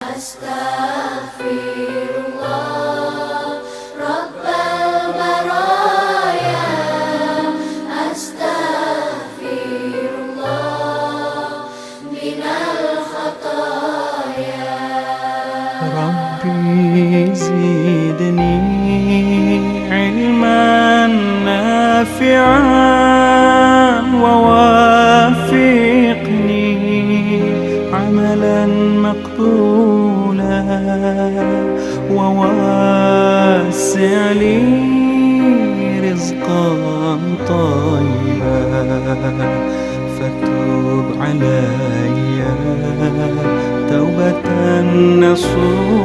أستغفر الله رب البرايا، أستغفر الله من الخطايا. ربي زدني علما نافعا ووافقني عملا مقبولا وواسع لي رزقا طيبا، فتوب علي توبة نصوحا